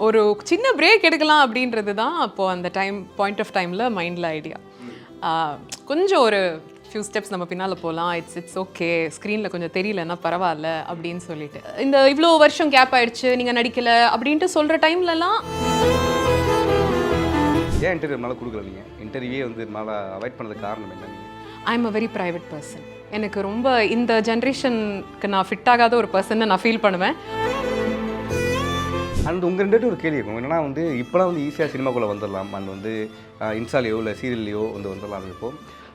ஒரு சின்ன பிரேக் எடுக்கலாம் அப்படின்றது தான் அப்போது அந்த பாயிண்ட் ஆஃப் டைமில் மைண்டில் ஐடியா. கொஞ்சம் ஒரு ஃபியூ ஸ்டெப்ஸ் நம்ம பின்னால் போகலாம், இட்ஸ் ஓகே, ஸ்க்ரீனில் கொஞ்சம் தெரியலன்னா பரவாயில்ல அப்படின்னு சொல்லிட்டு. இந்த இவ்வளோ வருஷம் கேப் ஆயிடுச்சு, நீங்கள் நடிக்கலை அப்படின்ட்டு சொல்கிற டைம்லலாம் ஏன் இன்டர்வியூ மேலே கொடுக்கல? நீங்கள் இன்டர்வியூவே வந்து மேலே அவாய்ட் பண்ணதுக்கு காரணம் என்ன? நீங்கள் I am a very private person. எனக்கு ரொம்ப இந்த ஜென்ரேஷனுக்கு நான் ஃபிட் ஆகாத ஒரு பர்சன் நான் ஃபீல் பண்ணுவேன். அண்ட் உங்கள் ரெண்டு ஒரு கேள்வி இருக்கும் என்னன்னா வந்து இப்போலாம் வந்து ஈஸியாக சினிமாக்குள்ளே வந்துடலாம், அண்ட் வந்து இன்ஸ்டாலேயோ இல்லை சீரியல்லையோ வந்து வந்துடலாம். இப்போ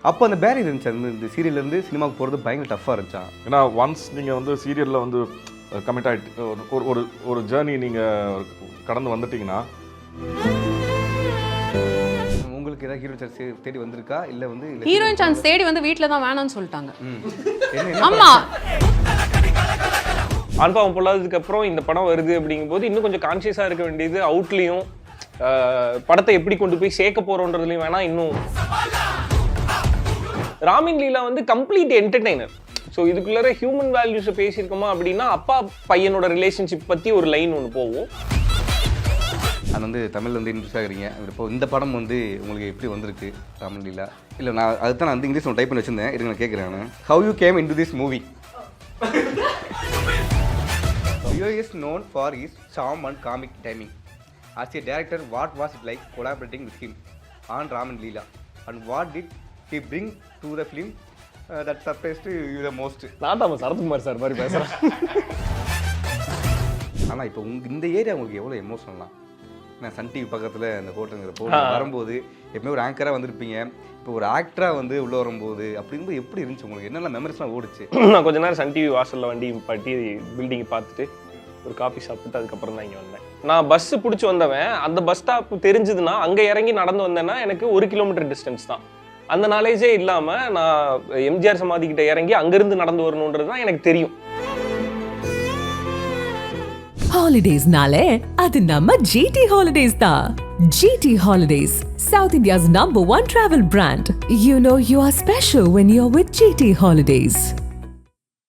அப்போ அந்த பேரியர் இருந்துச்சு, அந்த இந்த சீரியல்லேருந்து சினிமாவுக்கு போகிறது பயங்கர டஃப்பாக இருந்துச்சா? ஏன்னா ஒன்ஸ் நீங்கள் வந்து சீரியலில் வந்து கமிட் ஆகிட்டு ஒரு ஜேர்னி நீங்கள் கடந்து வந்துட்டிங்கன்னா உங்களுக்கு ஏதாவது ஹீரோயின் சான்ஸ் தேடி வந்திருக்கா? இல்லை வந்து ஹீரோயின் சான்ஸ் தேடி வந்து வீட்டில் தான் வேணாம்னு சொல்லிட்டாங்க. ஆமாம், ஆண்பாவம் பொல்லாததுக்கு அப்புறம் இந்த படம் வருது அப்படிங்கும்போது இன்னும் கொஞ்சம் கான்சியஸாக இருக்க வேண்டியது அவுட்லேயும் படத்தை எப்படி கொண்டு போய் சேர்க்க போகிறோன்றதுலையும் வேணால் இன்னும். ராமின் லீலா வந்து கம்ப்ளீட் என்டர்டெய்னர். ஸோ இதுக்குள்ளார ஹியூமன் வேல்யூஸை பேசியிருக்கோமா அப்படின்னா அப்பா பையனோட ரிலேஷன்ஷிப் பற்றி ஒரு லைன் ஒன்று போகும். அது வந்து தமிழில் வந்து இன்ட்ரெஸ்ட் ஆகிறீங்க. இப்போ இந்த படம் வந்து உங்களுக்கு எப்படி வந்திருக்கு ராமின் லீலா? இல்லை நான் அதுதான் நான் வந்து இங்கிலீஷ் டைப் பண்ணி வச்சுருந்தேன், இது நான் கேட்குறேன். நான் how you came in to this movie? Rio is known for his charm and comic timing. As a director, what was it like collaborating with him on Raman Leela? And what did he bring to the film that surprised you the most? நான் தான் Sarathkumar sir மாதிரி பேசுகிறேன். ஆனால் இப்போ இந்த area உங்களுக்கு எவ்வளோ எமோஷனலாம்? நான் சன் டிவி பக்கத்தில் அந்த ஹோட்டலுங்கிற போட்டு வரும்போது எப்பவுமே ஒரு ஆங்கராக வந்திருப்பீங்க, இப்போ ஒரு ஆக்டராக வந்து உள்ளே வரும்போது அப்படிங்கும்போது எப்படி இருந்துச்சு உங்களுக்கு? என்னெல்லாம் மெமரிஸ்லாம் ஓடிச்சு? நான் கொஞ்ச நேரம் சன் டிவி வாசலில் வண்டி பாட்டி பில்டிங்கை பார்த்துட்டு ஒரு காஃபி சாப்பிட்டு அதுக்கப்புறம் தான் இங்கே வந்தேன். நான் பஸ்ஸு பிடிச்சி வந்தவன், அந்த பஸ் ஸ்டாப் தெரிஞ்சுதுன்னா அங்கே இறங்கி நடந்து வந்தேன்னா எனக்கு 1 கிலோமீட்டர் டிஸ்டன்ஸ் தான். அந்த நாலேஜே இல்லாமல் நான் எம்ஜிஆர் சமாதிக்கிட்ட இறங்கி அங்கேருந்து நடந்து வரணுன்றது தான் எனக்கு தெரியும். ஹாலிடேஸ்னாலே அது நம்ம GT Holidays தான். GT Holidays, South India's #1 travel brand. You know you are special when you're with GT Holidays.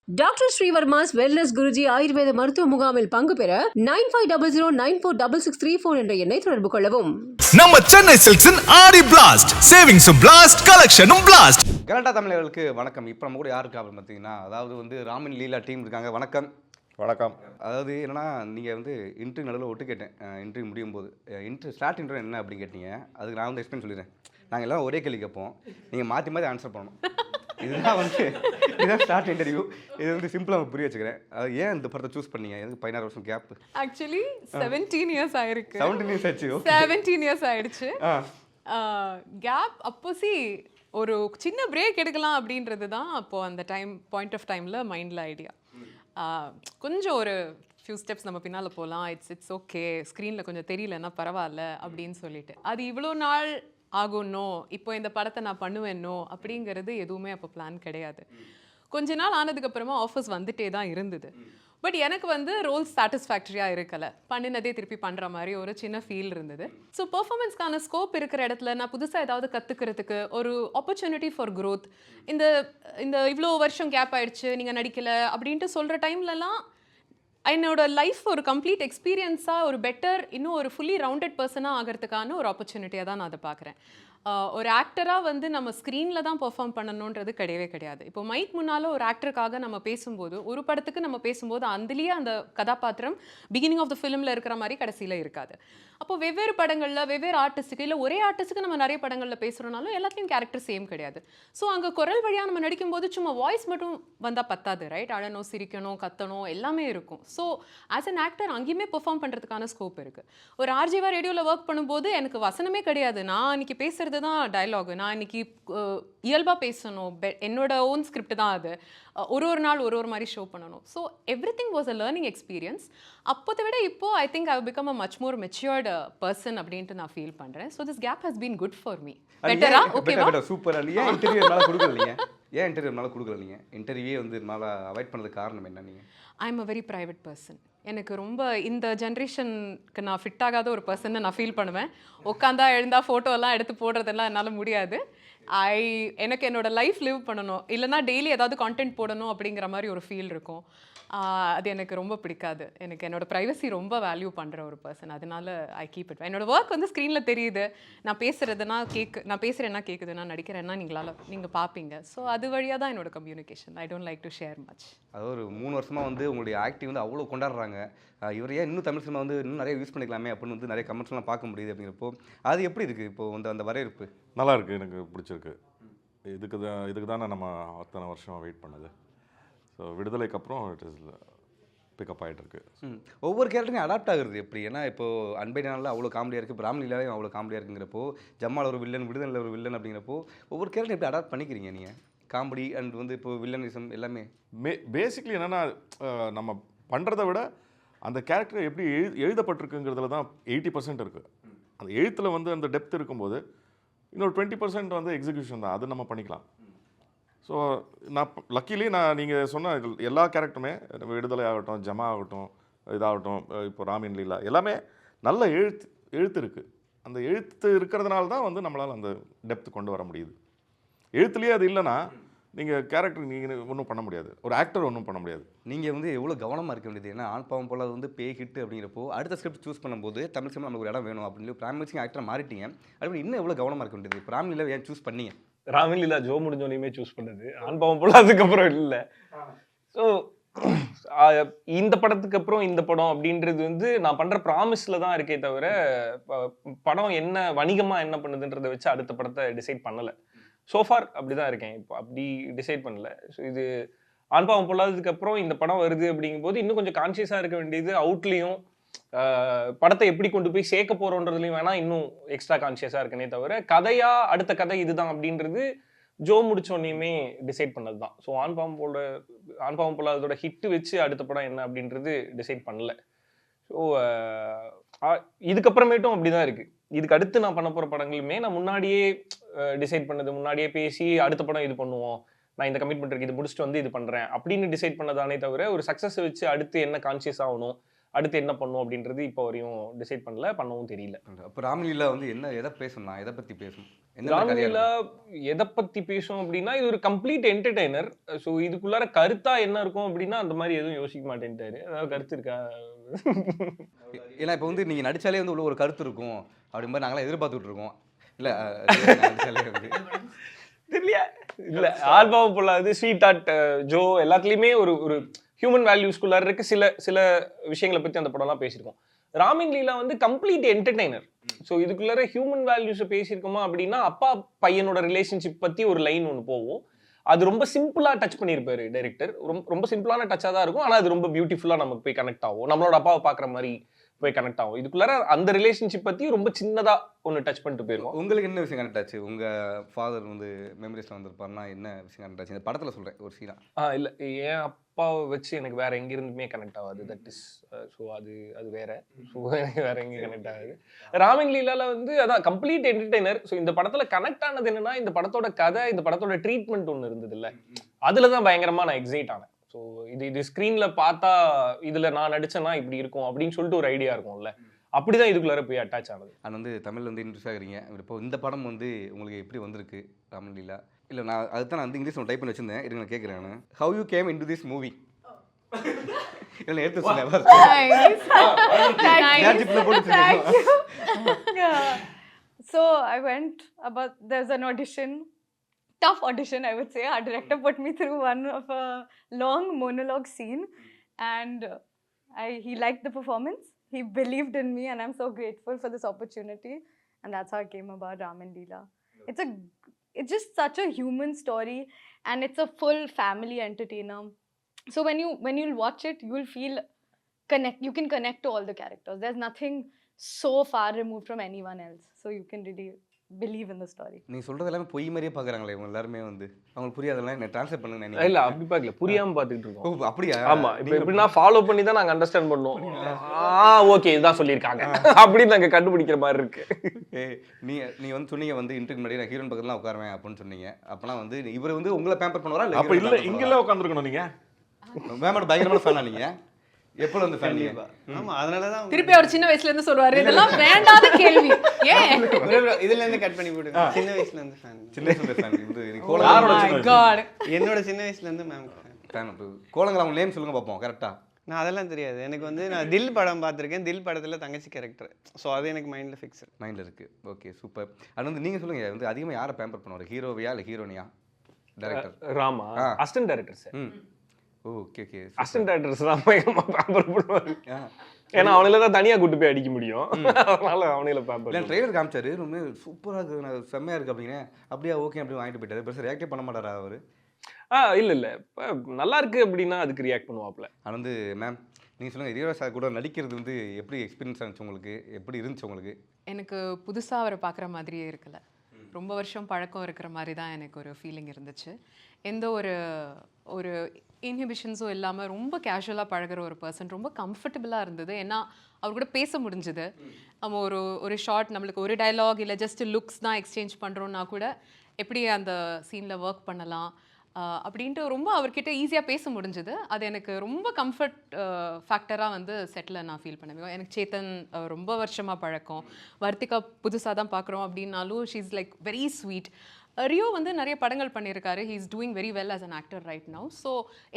Doctor Sreevarma's wellness Guruji ஆயுர்வேத மருத்துவ முகாமில் பங்கு பெற 9500946634 என்ற எண்ணை தொடர்பு கொள்ளவும். நம்ம சென்னை சில்க்ஸின் ஆடி பிளாஸ்ட், சேவிங்ஸும் பிளாஸ்ட், கலெக்ஷனும் பிளாஸ்ட். கனடா தமிழர்களுக்கு வணக்கம். இப்போ நம்ம கூட யார் இருக்காங்க பார்த்தீங்கன்னா, அதாவது வந்து ராமின் லீலா டீம் இருக்காங்க. வணக்கம். வணக்கம். அதாவது என்னன்னா, நீங்கள் வந்து இன்டர்வியூ நடுவில் ஒட்டு கேட்டேன். இன்டர்வியூ முடியும் போது ஸ்டார்ட் இன்டர்வியூ என்ன அப்படின்னு கேட்டீங்க. அதுக்கு நான் வந்து எக்ஸ்பிளைன் சொல்லிடுறேன். நாங்கள் எல்லாம் ஒரே கேள்வி கேட்போம், நீங்கள் மாற்றி மாற்றி ஆன்சர் பண்ணணும். இதுதான் ஸ்டார்ட் இன்டர்வியூ. இது வந்து சிம்பிளாக புரிய வச்சுக்கிறேன். அது ஏன் இந்த படத்தை சூஸ் பண்ணீங்க? எனக்கு 16 வருஷம் கேப். ஆக்சுவலி 17 இயர்ஸ் ஆயிருக்கு. 17 இயர்ஸ் ஆச்சு. 17 இயர்ஸ் ஆயிடுச்சு கேப். அப்போ ஒரு சின்ன பிரேக் எடுக்கலாம் அப்படின்றது தான் அப்போது அந்த பாயிண்ட் ஆஃப் டைமில் மைண்டில் ஐடியா. கொஞ்சம் ஒரு ஃபியூ ஸ்டெப்ஸ் நம்ம பின்னால் போகலாம், இட்ஸ் ஓகே, ஸ்க்ரீனில் கொஞ்சம் தெரியலன்னா பரவாயில்ல அப்படின்னு சொல்லிட்டு. அது இவ்வளோ நாள் ஆகும்னோ, இப்போ இந்த படத்தை நான் பண்ணுவேன்னோ அப்படிங்கிறது எதுவுமே அப்போ பிளான் கிடையாது. கொஞ்ச நாள் ஆனதுக்கப்புறமா ஆஃபர்ஸ் வந்துட்டே தான் இருந்தது. பட் எனக்கு வந்து ரோல் சாட்டிஸ்ஃபேக்டரியாக இருக்கலை, பண்ணினதே திருப்பி பண்ணுற மாதிரி ஒரு சின்ன ஃபீல் இருந்தது. ஸோ பெர்ஃபார்மன்ஸ்க்கான ஸ்கோப் இருக்கிற இடத்துல நான் புதுசாக ஏதாவது கற்றுக்கிறதுக்கு ஒரு ஆப்பர்ச்சுனிட்டி ஃபார் க்ரோத். இந்த இவ்வளோ வருஷம் கேப் ஆயிடுச்சு, நீங்கள் நடிக்கலை அப்படின்ட்டு சொல்கிற டைம்லலாம் என்னோட லைஃப் ஒரு கம்ப்ளீட் எக்ஸ்பீரியன்ஸாக, ஒரு பெட்டர், இன்னும் ஒரு ஃபுல்லி ரவுண்டட் பர்சனாக ஆகிறதுக்கான ஒரு ஆப்பர்ச்சுனிட்டியாக தான் நான் அதை பார்க்குறேன். ஒரு ஆக்டராக வந்து நம்ம ஸ்க்ரீனில் தான் பெர்ஃபார்ம் பண்ணணுன்றது கிடையவே கிடையாது. இப்போ மைக் முன்னால் ஒரு ஆக்டருக்காக நம்ம பேசும்போது, ஒரு படத்துக்கு நம்ம பேசும்போது அதுலேயே அந்த கதாபாத்திரம் பிகினிங் ஆஃப் த ஃபிலிமில் இருக்கிற மாதிரி கடைசியில் இருக்காது. அப்போ வெவ்வேறு படங்களில் வெவ்வேறு ஆர்டிஸ்ட்டுக்கு, இல்லை ஒரே ஆர்டிஸ்ட்டுக்கு நம்ம நிறைய படங்களில் பேசுகிறோனாலும் எல்லாத்துலேயும் கேரக்டர் சேம் கிடையாது. ஸோ அங்கே குரல் வழியாக நம்ம நடிக்கும்போது சும்மா வாய்ஸ் மட்டும் வந்தால் பத்தாது, ரைட்? அழணும், சிரிக்கணும், கத்தணும், எல்லாமே இருக்கும். ஸோ ஆஸ் அன் ஆக்டர் அங்கேயுமே பெர்ஃபார்ம் பண்ணுறதுக்கான ஸ்கோப் இருக்குது. ஒரு ஆர்ஜேவா ரேடியோவில் ஒர்க் பண்ணும்போது எனக்கு வசனமே கிடையாது, நான் அன்றைக்கி பேசுகிறது தான் டயலாகு, நான் இன்னைக்கு இயல்பாக பேசணும், என்னோட ஓன் ஸ்கிரிப்ட் தான் அது, ஒரு நாள் ஒரு மாதிரி ஷோ பண்ணணும். So everything was a learning experience. அப்போதை விட இப்போது I think I become a much more matured person அப்படின்ட்டு நான் ஃபீல் பண்ணுறேன். So this gap has been good for me. பெட்டரா? ஓகேவா? சூப்பர். ஏன் இன்டர்வியூ மேலே கொடுக்கல? ஏன் இன்டர்வியூ மேலே கொடுக்கல? நீங்கள் இன்டர்வியூவே வந்து மேலே அவாய்ட் பண்ணதுக்கு காரணம் என்ன? நீங்கள் I am a very private person. எனக்கு ரொம்ப இந்த ஜென்ரேஷனுக்கு நான் ஃபிட் ஆகாத ஒரு பர்சன் நான் ஃபீல் பண்ணுவேன். உட்காந்தா எழுந்தா ஃபோட்டோலாம் எடுத்து போடுறதெல்லாம் என்னால் முடியாது. எனக்கு என்னோட லைஃப் லிவ் பண்ணணும், இல்லைனா டெய்லி ஏதாவது கான்டென்ட் போடணும் அப்படிங்கிற மாதிரி ஒரு ஃபீல் இருக்கும். அது எனக்கு ரொம்ப பிடிக்காது. எனக்கு என்னோட ப்ரைவசி ரொம்ப வேல்யூ பண்ணுற ஒரு பர்சன். அதனால ஐ கீப் இட். என்னோட ஒர்க் வந்து ஸ்க்ரீனில் தெரியுது. நான் பேசுகிறேன்னா கேட்குது, நான் நடிக்கிறேன்னா நீங்கள் பார்ப்பீங்க. ஸோ அது வழியாக தான் என்னோட communication. I don't like to share much. அது ஒரு 3 வருஷமாக வந்து உங்களுடைய ஆக்டிங் வந்து அவ்வளோ கொண்டாடுறாங்க. இவர் ஏன் இன்னும் தமிழ் சினிமா வந்து இன்னும் நிறைய யூஸ் பண்ணிக்கலாமே அப்படின்னு வந்து நிறைய கமெண்ட்ஸ்லாம் பார்க்க முடியுது. அப்படிங்கிறப்போ அது எப்படி இருக்குது இப்போ வந்து அந்த வரவேற்பு? நல்லா இருக்குது, எனக்கு பிடிச்சிருக்கு. இதுக்கு தானே நம்ம அத்தனை வருஷம் வெயிட் பண்ணது. ஸோ விடுதலைக்கு அப்புறம் இட் இஸ் பிக்கப் ஆகிட்டு இருக்கு. ஒவ்வொரு கேரக்டரையும் அடாப்ட் ஆகுறது எப்படி? ஏன்னா இப்போது அன்பை நாளில் அவ்வளோ காமெடியாக இருக்குது, பிராமணிலாவே அவ்வளோ காமெடியாக இருக்குங்கிறப்போ, ஜம்மால் ஒரு வில்லன், விடுதலையில் ஒரு வில்லன் அப்படிங்கிறப்போ ஒவ்வொரு கேரக்டர் எப்படி அடாப்ட் பண்ணிக்கிறீங்க நீங்கள்? காமெடி அண்ட் வந்து இப்போ வில்லனிசம் எல்லாமே பேசிக்லி என்னென்னா நம்ம பண்ணுறதை விட அந்த கேரக்டர் எப்படி எழுதப்பட்டிருக்குங்கிறதுல தான் 80% இருக்குது. அந்த எழுத்தில் வந்து அந்த டெப்த் இருக்கும்போது இன்னொரு 20% வந்து எக்ஸிக்யூஷன் தான், அது நம்ம பண்ணிக்கலாம். ஸோ நான் நீங்கள் சொன்ன எல்லா கேரக்டருமே, விடுதலை ஆகட்டும், ஜமா ஆகட்டும், இதாகட்டும், இப்போ ராமின் லீலா, எல்லாமே நல்ல எழுத்து இருக்குது. அந்த எழுத்து இருக்கிறதுனால தான் வந்து நம்மளால் அந்த டெப்த் கொண்டு வர முடியுது. எழுத்துலேயே அது இல்லைன்னா நீங்கள் கேரக்டர் நீங்கள் ஒன்றும் பண்ண முடியாது, ஒரு ஆக்டர் ஒன்றும் பண்ண முடியாது. நீங்கள் வந்து எவ்வளோ கவனமாக இருக்க வேண்டியது. ஏன்னா ஆண் பாவம் போல் அது வந்து பேய் ஹிட் அப்படிங்கிறப்போ அடுத்த ஸ்கிரிப்ட் சூஸ் பண்ணும்போது தமிழ் சினிமா நமக்கு ஒரு இடம் வேணும் அப்படின்னு பிராமிசிங் ஆக்டராக மாறிட்டீங்க. அப்படி இன்னும் எவ்வளோ கவனமாக இருக்க வேண்டியது. பிராமிலில் ஏன் சூஸ் பண்ணீங்க? ராமின் லீலா ஜோ முடிஞ்சோனையுமே சூஸ் பண்ணது, ஆண்பாவம் போல அதுக்கப்புறம் இல்லை. ஸோ இந்த படத்துக்கு அப்புறம் இந்த படம் அப்படின்றது வந்து நான் பண்ணுற ப்ராமிஸில் தான் இருக்கே தவிர படம் என்ன வணிகமாக என்ன பண்ணுதுன்றதை வச்சு அடுத்த படத்தை டிசைட் பண்ணலை. சோஃபார் அப்படி தான் இருக்கேன், இப்போ அப்படி டிசைட் பண்ணல. ஸோ இது ஆண்பாவம் பொல்லாததுக்கு அப்புறம் இந்த படம் வருது அப்படிங்கும்போது இன்னும் கொஞ்சம் கான்ஷியஸாக இருக்க வேண்டியது. அவுட்லேயும் படத்தை எப்படி கொண்டு போய் சேர்க்க போகிறோன்றதுலையும் வேணால் இன்னும் எக்ஸ்ட்ரா கான்ஷியஸாக இருக்கனே தவிர கதையாக அடுத்த கதை இதுதான் அப்படின்றது ஜோ முடிச்சோன்னையுமே டிசைட் பண்ணது தான். ஸோ ஆண்பாவம் பொல்லாததோட ஹிட்டு வச்சு அடுத்த படம் என்ன அப்படின்றது டிசைட் பண்ணல. ஸோ இதுக்கப்புறமேட்டும் அப்படி தான் இருக்குது. இதுக்கு அடுத்து நான் பண்ண போகிற படங்களுமே நான் முன்னாடியே டிசைட் பண்ணது, முன்னாடியே பேசி அடுத்த படம் இது பண்ணுவோம், நான் இந்த கமிட்மெண்ட் இருக்குது, இது முடிச்சுட்டு வந்து இது பண்ணுறேன் அப்படின்னு டிசைட் பண்ணதானே தவிர ஒரு சக்ஸஸ் வச்சு அடுத்து என்ன கான்ஷியஸ் ஆகணும், அடுத்து என்ன பண்ணும் அப்படின்றது இப்போ வரையும் டிசைட் பண்ணல, பண்ணவும் தெரியல. அப்போ ராமலீலா வந்து எதை பேசணும், எதை பற்றி பேசணும்? ராமலீலா எதை பற்றி பேசும் அப்படின்னா இது ஒரு கம்ப்ளீட் என்டர்டெய்னர். ஸோ இதுக்குள்ளார கருத்தா என்ன இருக்கும் அப்படின்னா அந்த மாதிரி எதுவும் யோசிக்க மாட்டேன்ட்டாரு. அதாவது கருத்து இருக்கா? ஏன்னா இப்போ வந்து நீங்கள் நடிச்சாலே வந்து உள்ள ஒரு கருத்து இருக்கும் அப்படி மாதிரி நாங்களாம் எதிர்பார்த்துட்டு இருக்கோம். இல்லை தெரியல, இல்லை ஆல்பாவம் பொல்லாது, ஸ்வீட் ஆர்ட், ஜோ எல்லாத்துலேயுமே ஒரு ஹியூமன் வேல்யூஸ்குள்ளார இருக்கு. சில விஷயங்களை பற்றி அந்த படம்லாம் பேசியிருக்கோம். ராமின் லீலா வந்து கம்ப்ளீட் என்டர்டெய்னர். ஸோ இதுக்குள்ளார ஹியூமன் வேல்யூஸை பேசியிருக்கோமா அப்படின்னா அப்பா பையனோட ரிலேஷன்ஷிப் பற்றி ஒரு லைன் ஒன்று போகும். அது ரொம்ப சிம்பிளாக டச் பண்ணியிருப்பாரு டைரக்டர். ரொம்ப சிம்பிளான டச்சாக தான் இருக்கும், ஆனால் அது ரொம்ப பியூட்டிஃபுல்லாக நமக்கு போய் கனெக்ட் ஆகும், நம்மளோட அப்பாவை பார்க்குற மாதிரி போய் கனெக்ட் ஆகும். இதுக்குள்ளார அந்த ரிலேஷன்ஷிப் பற்றி ரொம்ப சின்னதாக ஒன்று டச் பண்ணிட்டு போயிருக்கோம். உங்களுக்கு என்ன விஷயம் கனெக்ட் ஆச்சு? உங்கள் ஃபாதர் வந்து மெமரிஸில் வந்திருப்பாருன்னா என்ன விஷயம் கனெக்ட் ஆச்சு இந்த படத்தில்? சொல்கிறேன் ஒரு சீனா. இல்லை, என் அப்பாவை வச்சு எனக்கு வேற எங்கேருந்துமே கனெக்ட் ஆகாது. தட் இஸ் ஸோ அது வேற. ஸோ எனக்கு வேற எங்கேயும் கனெக்ட் ஆகாது. ராமின் லீலாவில் வந்து அதான் கம்ப்ளீட் என்டர்டெய்னர். ஸோ இந்த படத்தில் கனெக்ட் ஆனது என்னன்னா இந்த படத்தோட கதை, இந்த படத்தோட ட்ரீட்மெண்ட் ஒன்று இருந்தது இல்லை, அதில் தான் பயங்கரமாக நான் எக்ஸைட் ஆனேன். ஸோ இது ஸ்க்ரீனில் பார்த்தா இதில் நான் நடிச்சேன்னா இப்படி இருக்கும் அப்படின்னு சொல்லிட்டு ஒரு ஐடியா இருக்கும்ல, அப்படிதான் இதுக்குள்ளார போய் அட்டாச் ஆனது. அது வந்து தமிழில் வந்து இன்ட்ரெஸ்ட் ஆகிறீங்க. இப்போ இந்த படம் வந்து உங்களுக்கு எப்படி வந்திருக்கு ராமன் லீலா? இல்லை நான் அதுதான் நான் வந்து இங்கிலீஷ் டைப் பண்ணி வச்சிருந்தேன், இருங்க நான் கேட்குறேன். நான் how you came into this movie? இல்லை எடுத்து சொன்னேன். So I went about, there's an audition, tough audition I would say. Our director put me through one of a long monologue scene and he liked the performance. He believed in me and I'm so grateful for this opportunity, and that's how I came about Ramin Leela. It's just such a human story and it's a full family entertainer. So when you'll watch it, you'll feel you can connect to all the characters. There's nothing so far removed from anyone else, so you can really believe in the story. நீ சொல்றது எல்லாமே பொய் மாதிரியே பார்க்குறாங்களே இவங்க எல்லாருமே. வந்து அவங்களுக்கு புரியாதெல்லாம் என்ன ட்ரான்ஸ்லேட் பண்ணுங்க. இல்லை அப்படி பார்க்கல, புரியாமல் பார்த்துக்கிட்டு இருக்கோம். ஓ அப்படியா? ஆமாம், இப்போ எப்படின்னா ஃபாலோ பண்ணி தான் நாங்கள் அண்டர்ஸ்டாண்ட் பண்ணோம். ஓகே இதுதான் சொல்லியிருக்காங்க அப்படின்னு நாங்கள் கண்டுபிடிக்கிற மாதிரி இருக்கு. நீ வந்து சொன்னீங்க வந்து இன்டர்வியூ முன்னாடி நான் ஹீரோயின் பக்கத்தில் உட்காருவேன் அப்படின்னு சொன்னீங்க. அப்போலாம் வந்து இவர் வந்து உங்களை பேம்பர் பண்ணுவாரா? இல்லை அப்போ இல்லை இங்கெல்லாம் உட்காந்துருக்கணும். நீங்கள் மேமோட பயங்கரமான ஃபேனா? நீங்கள் எப்போ வந்து ஃபேன்? ஆமா, அதனால தான் திருப்பி அவர் சின்ன வயசுல இருந்து சொல்வாரு இதெல்லாம் வேண்டாத கேள்வி. ஏன் இதுல இருந்து கட் பண்ணி போடுங்க. சின்ன வயசுல இருந்து ஃபேன். சின்ன வயசுல ஃபேன். God. என்னோட சின்ன வயசுல இருந்து மேம் ஃபேன். ஃபேன் அப்போ கோலங்கள் அவங்க நேம் சொல்லுங்க பார்ப்போம் கரெக்டாக. நான் அதெல்லாம் தெரியாது எனக்கு வந்து நான் தில் படம் பார்த்துருக்கேன். தில் படத்தில் தங்கச்சி கேரக்டர். ஸோ அது எனக்கு மைண்டில் ஃபிக்ஸ். மைண்டில் இருக்குது. Okay super. அது வந்து நீங்கள் சொல்லுங்கள் வந்து அதிகமாக யாரை பேம்பர் பண்ணுவார், ஹீரோவையா இல்லை ஹீரோனியா? டேரக்டர் ராமா assistant director sir. Okay okay. Assistant directors தான் பயங்கரமாக பேம்பர் பண்ணுவாங்க. ஏன்னா அவனில தான் தனியாக கூட்டு போய் அடிக்க முடியும். அதனால அவனில பேம்பர். இல்லை ட்ரெய்லர் காமிச்சாரு ரொம்ப சூப்பராக இருக்குது, நான் செம்மையாக இருக்குது அப்படின்னு. அப்படியே ஓகே அப்படி வாங்கிட்டு போயிட்டாரு. பெருசாக ரியாக்டே பண்ண மாட்டாரா அவர்? இல்லை நல்லா இருக்கு அப்படின்னா அதுக்கு ரியாக்ட் பண்ணுவாப்ல. ஆனால் வந்து மேம் நீங்கள் சொல்லுங்கள், இதே சார் கூட நடிக்கிறது வந்து எப்படி எக்ஸ்பீரியன்ஸ் ஆச்சு உங்களுக்கு, எப்படி இருந்துச்சு உங்களுக்கு? எனக்கு புதுசாக அவரை பார்க்குற மாதிரியே இருக்கல. ரொம்ப வருஷம் பழக்கம் இருக்கிற மாதிரி தான் எனக்கு ஒரு ஃபீலிங் இருந்துச்சு. எந்த ஒரு இன்ஹிபிஷன்ஸும் இல்லாமல் ரொம்ப கேஷுவலாக பழகிற ஒரு பர்சன், ரொம்ப கம்ஃபர்டபுளாக இருந்தது. ஏன்னா அவர் கூட பேச முடிஞ்சுது. நம்ம ஒரு ஷார்ட் நம்மளுக்கு ஒரு டயலாக் இல்லை ஜஸ்ட் லுக்ஸ் தான் எக்ஸ்சேஞ்ச் பண்ணுறோன்னா கூட எப்படி அந்த சீனில் ஒர்க் பண்ணலாம் அப்படின்ட்டு ரொம்ப அவர்கிட்ட ஈஸியாக பேச முடிஞ்சுது. அது எனக்கு ரொம்ப கம்ஃபர்ட் ஃபேக்டராக வந்து செட்டில் நான் ஃபீல் பண்ணுவேன். எனக்கு சேத்தன் ரொம்ப வருஷமாக பழக்கம், வர்த்திகா புதுசாக தான் பார்க்குறோம் அப்படின்னாலும் she is like very sweet. Rio வந்து நிறைய படங்கள் பண்ணியிருக்காரு. He is doing very well as an actor right now. So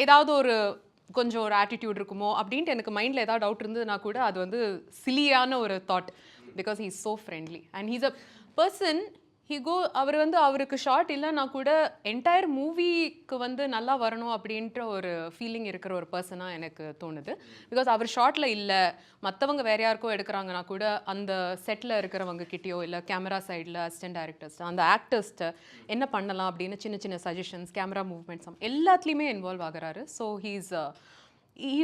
ஏதாவது கொஞ்சம் ஒரு ஆட்டிடியூட் இருக்குமோ அப்படின்ட்டு எனக்கு மைண்டில் ஏதாவது டவுட் இருந்ததுன்னா கூட அது வந்து சிலியான ஒரு thought, because he is so friendly and he's a person. அவர் வந்து அவருக்கு ஷார்ட் இல்லைன்னா கூட என்டையர் மூவிக்கு வந்து நல்லா வரணும் அப்படின்ற ஒரு ஃபீலிங் இருக்கிற ஒரு பர்சனாக எனக்கு தோணுது. பிகாஸ் அவர் ஷார்ட்டில் இல்லை, மற்றவங்க வேற யாருக்கோ எடுக்கிறாங்கன்னா கூட அந்த செட்டில் இருக்கிறவங்க கிட்டேயோ இல்லை கேமரா சைடில் அசிஸ்டன்ட் டைரக்டர்ஸ்ட்டு அந்த ஆக்டர்ஸ்ட்டு என்ன பண்ணலாம் அப்படின்னு சின்ன சின்ன சஜஷன்ஸ், கேமரா மூவ்மெண்ட்ஸ் எல்லாத்துலேயுமே இன்வால்வ் ஆகிறாரு. So he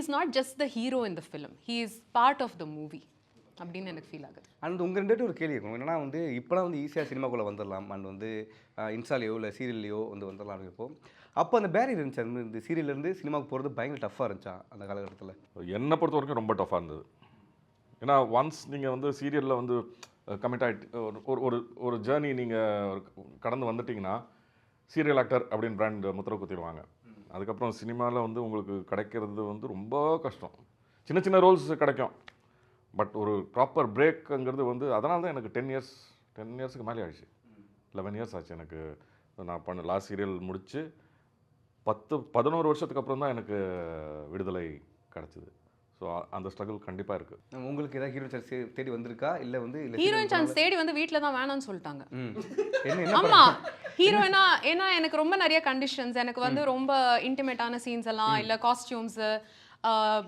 is not just the hero in the film, he is part of the movie அப்படின்னு எனக்கு ஃபீல் ஆகுது. அண்ட் உங்கள் ரெண்டு ஒரு கேள்வி இருக்கும் என்னன்னா வந்து இப்போலாம் வந்து ஈஸியாக சினிமாக்குள்ளே வந்துடலாம், அண்ட் வந்து இன்ஸ்டாலேயோ இல்லை சீரியல்லையோ வந்து வந்துடலாம் இருப்போம். அப்போ அந்த பேரியர் இருந்துச்சு, அந்த இந்த சீரியல்லேருந்து சினிமாவுக்கு போகிறது பயங்கர டஃப்பாக இருந்துச்சா அந்த காலகட்டத்தில்? என்னை பொறுத்த வரைக்கும் ரொம்ப டஃப்பாக இருந்தது. ஏன்னா ஒன்ஸ் நீங்கள் வந்து சீரியலில் வந்து கமிட் ஆகிட்டு ஒரு ஜேர்னி நீங்கள் கடந்து வந்துட்டிங்கன்னா சீரியல் ஆக்டர் அப்படின்னு பிராண்ட் முத்திரை குத்திடுவாங்க. அதுக்கப்புறம் சினிமாவில் வந்து உங்களுக்கு கிடைக்கிறது வந்து ரொம்ப கஷ்டம். சின்ன சின்ன ரோல்ஸ் கிடைக்கும், பட் ஒரு ப்ராப்பர் பிரேக்குங்கிறது வந்து அதனால தான் எனக்கு 10 இயர்ஸுக்கு மேலே ஆயிடுச்சு. 11 இயர்ஸ் ஆச்சு எனக்கு. நான் லாஸ்ட் சீரியல் முடித்து 11 வருஷத்துக்கு அப்புறம் தான் எனக்கு விடுதலை கிடச்சிது. ஸோ அந்த ஸ்ட்ரகிள் கண்டிப்பாக இருக்குது. உங்களுக்கு ஏதாவது ஹீரோயின் சான்ஸ் தேடி வந்திருக்கா இல்லை வந்து ஹீரோயின் சான்ஸ் தேடி வந்து வீட்டில் தான் வேணாம்னு சொல்லிட்டாங்க. என்ன ஆமாம், ஹீரோயினா ஏன்னா எனக்கு ரொம்ப நிறைய கண்டிஷன்ஸ், எனக்கு வந்து ரொம்ப இன்டிமேட்டான சீன்ஸ் எல்லாம் இல்லை காஸ்டியூம்ஸு,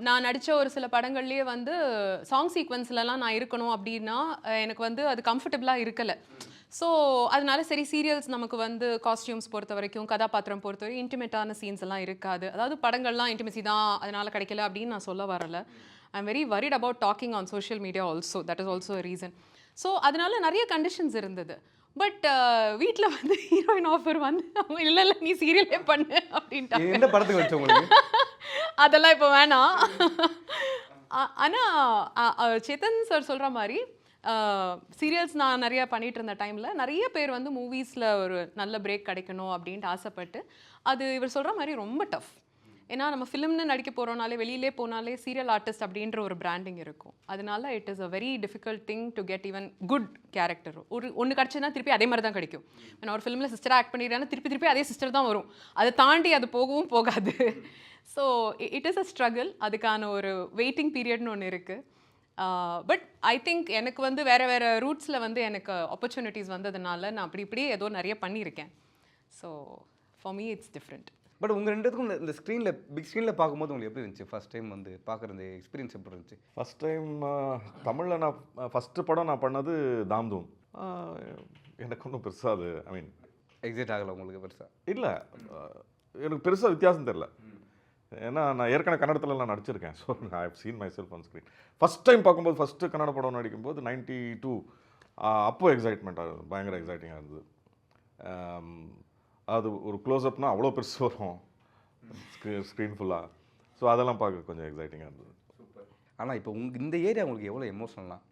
நான் நடித்த ஒரு சில படங்கள்லேயே வந்து சாங் சீக்வன்ஸ்லலாம் நான் இருக்கணும் அப்படின்னா எனக்கு வந்து அது கம்ஃபர்டபுளாக இருக்கலை. ஸோ அதனால சரி சீரியல்ஸ் நமக்கு வந்து காஸ்டியூம்ஸ் பொறுத்த வரைக்கும் கதாபாத்திரம் பொறுத்த வரைக்கும் இன்டிமேட்டான சீன்ஸ் எல்லாம் இருக்காது. அதாவது படங்கள்லாம் இன்டிமேசி தான் அதனால் கிடைக்கல அப்படின்னு நான் சொல்ல வரலை. I am very worried about docking on social media also, that is also a reason. So அதனால நிறைய கண்டிஷன்ஸ் இருந்தது. பட் வீட்டில் வந்து ஹீரோயின் ஆஃபர் வந்து அவங்க இல்லை நீ சீரியலே பண்ணு அப்படின்ட்டு. எந்த படத்துக்கு வச்சு உங்களுக்கு? அதெல்லாம் இப்போ வேணாம். ஆனால் சேத்தன் சார் சொல்கிற மாதிரி சீரியல்ஸ் நான் நிறையா பண்ணிகிட்டு இருந்த டைமில் நிறைய பேர் வந்து மூவிஸில் ஒரு நல்ல பிரேக் கிடைக்கணும் அப்படின்ட்டு ஆசைப்பட்டு, அது இவர் சொல்கிற மாதிரி ரொம்ப டஃப். ஏன்னா நம்ம ஃபிலிம்னு நடிக்க போகிறோனாலே வெளியிலே போனாலே சீரியல் ஆர்டிஸ்ட் அப்படின்ற ஒரு பிராண்டிங் இருக்கும். அதனால it is a very difficult thing to get even good character. ஒன்று கிடச்சுன்னா திருப்பி அதே மாதிரி தான் கிடைக்கும். நான் ஒரு ஃபிலிமில் சிஸ்டராக ஆக்ட் பண்ணிடுறேன்னா திருப்பி அதே சிஸ்டர் தான் வரும், அதை தாண்டி அது போகவும் போகாது. So it is a struggle. அதுக்கான ஒரு வெயிட்டிங் பீரியட்னு ஒன்று இருக்குது. பட் ஐ திங்க் எனக்கு வந்து வேறு ரூட்ஸில் வந்து எனக்கு ஆப்பர்ச்சுனிட்டிஸ் வந்ததுனால நான் இப்படி ஏதோ நிறைய பண்ணியிருக்கேன். So for me it's different. But உங்கள் ரெண்டுத்துக்கும் இந்த ஸ்க்ரீனில் பிக் ஸ்க்ரீனில் பார்க்கும்போது உங்களுக்கு எப்படி இருந்துச்சு? ஃபஸ்ட் டைம் வந்து பார்க்குற இந்த எக்ஸ்பீரியன்ஸ் எப்படி இருந்துச்சு? ஃபஸ்ட் டைம் தமிழில் நான் ஃபஸ்ட்டு படம் நான் பண்ணது தாம்தூம். எனக்கு ஒன்றும் பெருசாக அது ஐ மீன் எக்ஸைட் ஆகலை உங்களுக்கு பெருசாக? இல்லை, எனக்கு பெருசாக வித்தியாசம் தெரில. ஏன்னா நான் ஏற்கனவே கன்னடத்தில் நான் நடிச்சிருக்கேன். So I have seen myself on screen. First time பார்க்கும்போது ஃபஸ்ட்டு கன்னட படம் நடிக்கும்போது 92 அப்போ எக்ஸைட்மெண்ட்டாக பயங்கர எக்ஸைட்டிங்காக இருந்தது. அது ஒரு க்ளோஸ்அப்னால் அவ்வளோ பெருசு வரும் ஸ்க்ரீன் ஃபுல்லாக. ஸோ அதெல்லாம் பார்க்க கொஞ்சம் எக்ஸைட்டிங்காக இருந்தது. சூப்பர். ஆனால் இப்போ இந்த ஏரியா உங்களுக்கு எவ்வளோ எமோஷனலாம்?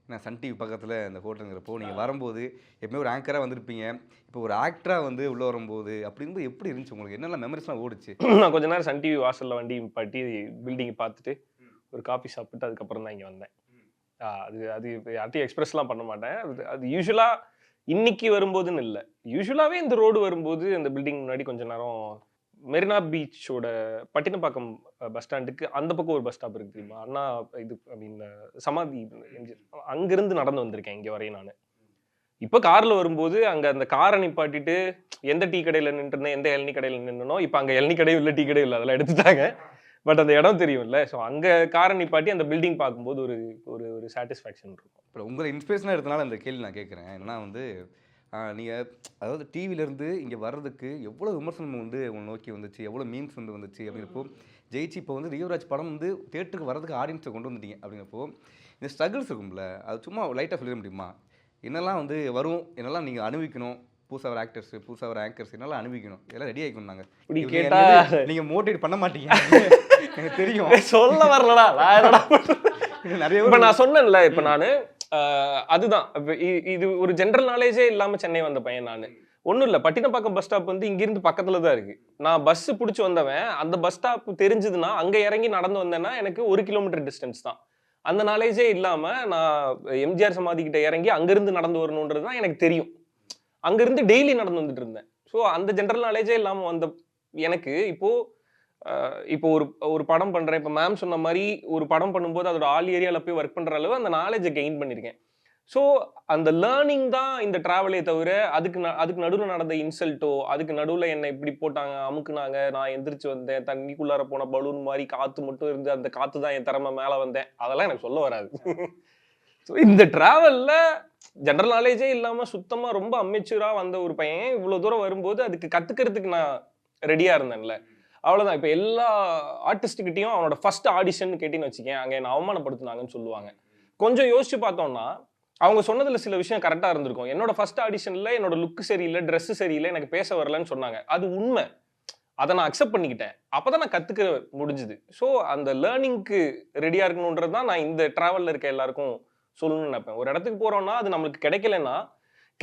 ஏன்னா சன் டிவி பக்கத்தில் இந்த ஹோட்டலுங்கிறப்போ நீங்கள் வரும்போது எப்பவுமே ஒரு ஆங்கராக வந்திருப்பீங்க, இப்போ ஒரு ஆக்டராக வந்து உள்ளே வரும்போது அப்படிங்கும்போது எப்படி இருந்துச்சு உங்களுக்கு? என்னெல்லாம் மெமரிஸ்லாம் ஓடிச்சு? நான் கொஞ்ச நேரம் சன் டிவி வாசலில் வண்டி பாட்டி பில்டிங்கை பார்த்துட்டு ஒரு காஃபி சாப்பிட்டு அதுக்கப்புறம் தான் இங்கே வந்தேன். அது யார்ட்டையும் எக்ஸ்பிரஸ்லாம் பண்ண மாட்டேன். அது யூஸ்வலாக இன்னைக்கு வரும்போதுன்னு இல்லை, யூஸ்வலாகவே இந்த ரோடு வரும்போது அந்த பில்டிங் முன்னாடி கொஞ்ச நேரம் மெரினா பீச்சோட பட்டினப்பாக்கம் பஸ் ஸ்டாண்டுக்கு அந்த பக்கம் ஒரு பஸ் ஸ்டாப் இருக்கு தெரியுமா, அண்ணா இது ஐ மீன் சமாதி அங்கிருந்து நடந்து வந்திருக்கேன் இங்கே வரையும் நான். இப்போ காரில் வரும்போது அங்கே அந்த காரை நிப்பாட்டிட்டு எந்த டீ கடையில் நின்றுருந்தேன், எந்த இளநீ கடையில் நின்றுனோ, இப்போ அங்கே இளநீ கடையும் இல்லை, டீ கடையும் இல்லை, அதெல்லாம் எடுத்துட்டாங்க. பட் அந்த இடம் தெரியும்ல, ஸோ அங்கே காரை நிப்பாட்டி அந்த பில்டிங் பார்க்கும்போது ஒரு ஒரு ஒரு சாட்டிஸ்ஃபேக்ஷன் இருக்கும். இப்போ உங்களை இன்ஸ்பிரேஷனாக எடுத்தனால இந்த கேள்வி நான் கேட்குறேன். ஏன்னா வந்து நீங்கள் அதாவது டிவிலேருந்து இங்கே வர்றதுக்கு எவ்வளோ விமர்சனம் வந்து உங்களை நோக்கி வந்துச்சு, எவ்வளோ மீம்ஸ் வந்து வந்துச்சு அப்படிங்கிறப்போ ஜெயிச்சு இப்போ வந்து ரியோராஜ் படம் வந்து தேட்டருக்கு வர்றதுக்கு ஆடியன்ஸை கொண்டு வந்துட்டீங்க அப்படிங்கிறப்போ இந்த ஸ்ட்ரகிள்ஸ் இருக்கும்ல, அது சும்மா லைட்டாக சொல்லிட முடியுமா? என்னெல்லாம் வந்து வரும், என்னெல்லாம் நீங்கள் அனுபவிக்கணும், புதுசாக வர ஆக்டர்ஸ், புதுசாக வர ஆங்கர்ஸ் என்னெல்லாம் அனுபவிக்கணும், இதெல்லாம் ரெடி ஆகிக்கணும். நாங்கள் இப்படி கேட்டால் நீங்கள் மோட்டிவேட் பண்ண மாட்டீங்க, எனக்கு தெரியும். சொல்ல வரலடா நிறைய இப்போ நான் சொன்னேன்ல, இப்போ நான் அதுதான் இது ஒரு ஜென்ரல் நாலேஜே இல்லாமல் சென்னை வந்த பையன் நான். ஒன்றும் இல்லை, பட்டினப்பாக்கம் பஸ் ஸ்டாப் வந்து இங்கிருந்து பக்கத்தில் தான் இருக்குது. நான் பஸ்ஸு பிடிச்சி வந்தவன் அந்த பஸ் ஸ்டாப் தெரிஞ்சதுன்னா அங்கே இறங்கி நடந்து வந்தேன்னா எனக்கு 1 கிலோமீட்டர் டிஸ்டன்ஸ் தான். அந்த நாலேஜே இல்லாமல் நான் எம்ஜிஆர் சமாதிக்கிட்ட இறங்கி அங்கேருந்து நடந்து வரணுன்றது தான் எனக்கு தெரியும். அங்கேருந்து டெய்லி நடந்து வந்துட்டு இருந்தேன். ஸோ அந்த ஜென்ரல் நாலேஜே இல்லாமல் வந்த எனக்கு இப்போ ஒரு படம் பண்ணுறேன். இப்போ மேம் சொன்ன மாதிரி ஒரு படம் பண்ணும்போது அதோட ஆல் ஏரியாவில் போய் ஒர்க் பண்ணுற அளவு அந்த நாலேஜை கெயின் பண்ணியிருக்கேன். ஸோ அந்த லேர்னிங் தான் இந்த ட்ராவலே தவிர அதுக்கு நடுவில் நடந்த இன்சல்ட்டோ, அதுக்கு நடுவில் என்னை இப்படி போட்டாங்க, அமுக்குனாங்க, நான் எந்திரிச்சு வந்தேன், தண்ணிக்குள்ளார போன பலூன் மாதிரி காற்று மட்டும் இருந்து அந்த காற்று தான் என் திறமை மேலே வந்தேன், அதெல்லாம் எனக்கு சொல்ல வராது. ஸோ இந்த ட்ராவலில் ஜென்ரல் நாலேஜே இல்லாமல் சுத்தமாக ரொம்ப அமெச்சூராக வந்த ஒரு பையன் இவ்வளோ தூரம் வரும்போது அதுக்கு கற்றுக்கிறதுக்கு நான் ரெடியாக இருந்தேன்ல, அவ்வளோதான். இப்போ எல்லா ஆர்டிஸ்ட்டுக்கிட்டையும் அவனோட ஃபர்ஸ்ட் ஆடிஷன் கேட்டின்னு வச்சுக்கேன், அங்கே என்னை அவமானப்படுத்தினாங்கன்னு சொல்லுவாங்க. கொஞ்சம் யோசிச்சு பார்த்தோம்னா அவங்க சொன்னதில் சில விஷயம் கரெக்டாக இருந்திருக்கும். என்னோட ஃபர்ஸ்ட் ஆடிஷனில் என்னோட லுக்கு சரியில்லை, ட்ரெஸ்ஸு சரியில்லை, எனக்கு பேச வரலன்னு சொன்னாங்க. அது உண்மை, அதை நான் அக்செப்ட் பண்ணிக்கிட்டேன். அப்போ தான் நான் கற்றுக்க முடிஞ்சுது. ஸோ அந்த லேர்னிங்க்கு ரெடியாக இருக்கணுன்றது தான் நான் இந்த ட்ராவலில் இருக்க எல்லாருக்கும் சொல்லணும்னு நினைப்பேன். ஒரு இடத்துக்கு போகிறோம்னா அது நம்மளுக்கு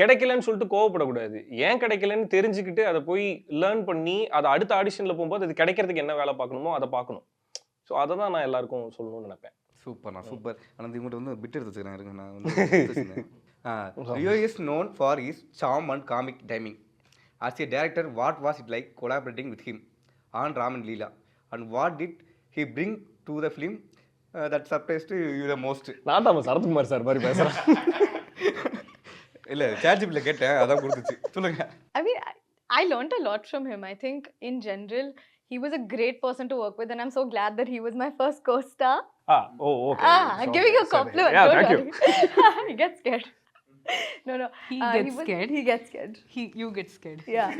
கிடைக்கலன்னு சொல்லிட்டு கோவப்படக்கூடாது. ஏன் கிடைக்கலன்னு தெரிஞ்சுக்கிட்டு அதை போய் லேர்ன் பண்ணி அதை அடுத்த ஆடிஷனில் போகும்போது அது கிடைக்கிறதுக்கு என்ன வேலை பார்க்கணுமோ அதை பார்க்கணும். ஸோ அதை தான் நான் எல்லாருக்கும் சொல்லணும்னு நினைப்பேன். சூப்பர்ண்ணா, சூப்பர். ஆனால் இவங்கள்ட்ட வந்து பிட் எடுத்து வச்சுக்கிறேன் இருங்க. நான் வந்து Rio is known for his charm and comic timing. As a director, what was it like collaborating with him on Ram and Leela, and what did he bring to the film that surprised you the most? நான் தான் Sarathkumar sir மாதிரி பேசுகிறேன். இல்லை, ChatGPT கேட்டேன், அதான் கொடுத்துச்சு. சொல்லுங்க. I mean, I learned a lot from him. I think in general he was a great person to work with, and I'm so glad that he was my first co-star. Okay. Giving a compliment. Yeah, don't thank worry. He gets scared. No. He gets scared. He gets scared. You get scared. Yeah.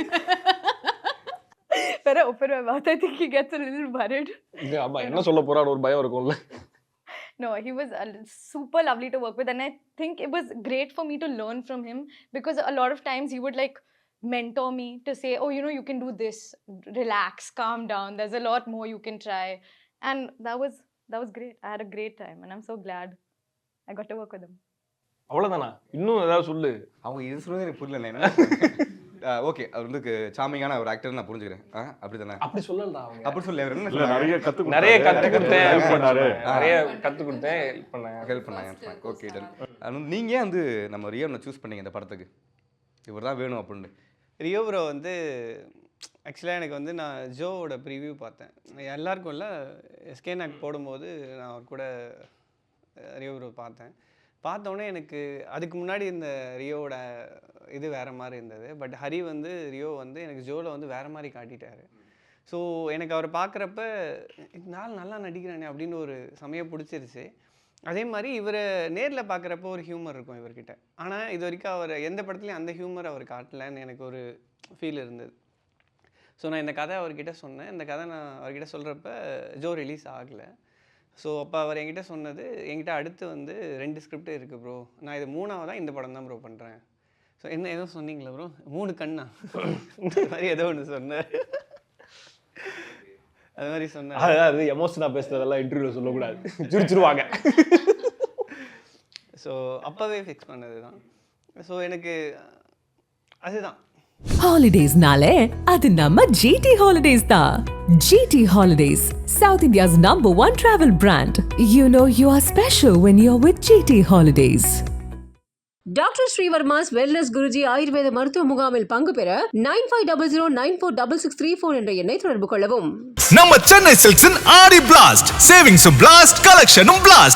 I think he gets a little worried. ஆமா, என்ன சொல்ல போறான்னு ஒரு பயம் இருக்கும்ல. No, he was super lovely to work with, and I think it was great for me to learn from him, because a lot of times he would like mentor me to say, oh, you know, you can do this, relax, calm down, there's a lot more you can try, and that was great. I had a great time, and I'm so glad I got to work with him. அவ்வளோதானா? இன்னும் ஏதாவது சொல்லு. அவங்க இது சொல்லுறது எனக்கு புரியல. என்ன ஓகே, அவர் வந்து சாமியான ஒரு ஆக்டர் நான் புரிஞ்சுக்கிறேன். அப்படி தானே? அப்படி சொல்லலாம். அப்படி சொல்ல நிறைய கற்றுக் கொடுத்தேன், நிறைய கற்றுக் கொடுத்தேன், ஹெல்ப் பண்ணாங்க. Okay, done. நீங்கள் வந்து நம்ம ரியோனை சூஸ் பண்ணீங்க இந்த படத்துக்கு, இவர் தான் வேணும் அப்படின்னு? ரியோ ப்ரோ வந்து ஆக்சுவலாக எனக்கு வந்து நான் ஜோவோட ப்ரிவியூ பார்த்தேன். எல்லாருக்கும் இல்லை, ஸ்கேனாக் போடும்போது நான் அவர் கூட ரியோ ப்ரோ பார்த்தோன்னே எனக்கு அதுக்கு முன்னாடி இந்த ரியோவோட இது வேறு மாதிரி இருந்தது. பட் ஹரி வந்து ரியோ வந்து எனக்கு ஜோவில் வந்து வேறு மாதிரி காட்டிட்டார். ஸோ எனக்கு அவரை பார்க்குறப்ப நாள் நல்லா நடிக்கிறானே அப்படின்னு ஒரு சமயம் பிடிச்சிருச்சு. அதே மாதிரி இவரை நேரில் பார்க்குறப்ப ஒரு ஹியூமர் இருக்கும் இவர்கிட்ட. ஆனால் இது வரைக்கும் அவர் எந்த படத்துலையும் அந்த ஹியூமர் அவர் காட்டலன்னு எனக்கு ஒரு ஃபீல் இருந்தது. ஸோ நான் இந்த கதை அவர்கிட்ட சொன்னேன். இந்த கதை நான் அவர்கிட்ட சொல்கிறப்ப ஜோ ரிலீஸ் ஆகலை. ஸோ அப்போ அவர் என்கிட்ட சொன்னது, என்கிட்ட அடுத்து வந்து 2 ஸ்கிரிப்ட் இருக்குது ப்ரோ, நான் இது 3ஆவதாக இந்த படம் தான் ப்ரோ பண்ணுறேன். ஸோ என்ன ஏதோ சொன்னீங்களா ப்ரோ, 3 கண்ணா இந்த மாதிரி ஏதோ ஒன்று சொன்னார். அது மாதிரி சொன்னார். அது எமோஷனாக பேசுறதெல்லாம் இன்டர்வியூவில் சொல்லக்கூடாது, சிரிச்சிருவாங்க. ஸோ அப்போவே ஃபிக்ஸ் பண்ணது தான். ஸோ எனக்கு அதுதான் Holidays nale, adu namma GT Holidays da. GT Holidays, South India's #1 travel brand. You know you are special when you're with GT Holidays. Doctor Sreevarma's wellness Guruji ஆயுர்வேத மருத்துவ முகாமில் பங்கு பெற 9500946634 என்ற எண்ணை தொடர்பு கொள்ளவும். நம்ம சென்னை சில்க்ஸின் ஆடி பிளாஸ்ட் சேவிங்ஸும் பிளாஸ்ட் கலெக்ஷனும் பிளாஸ்ட்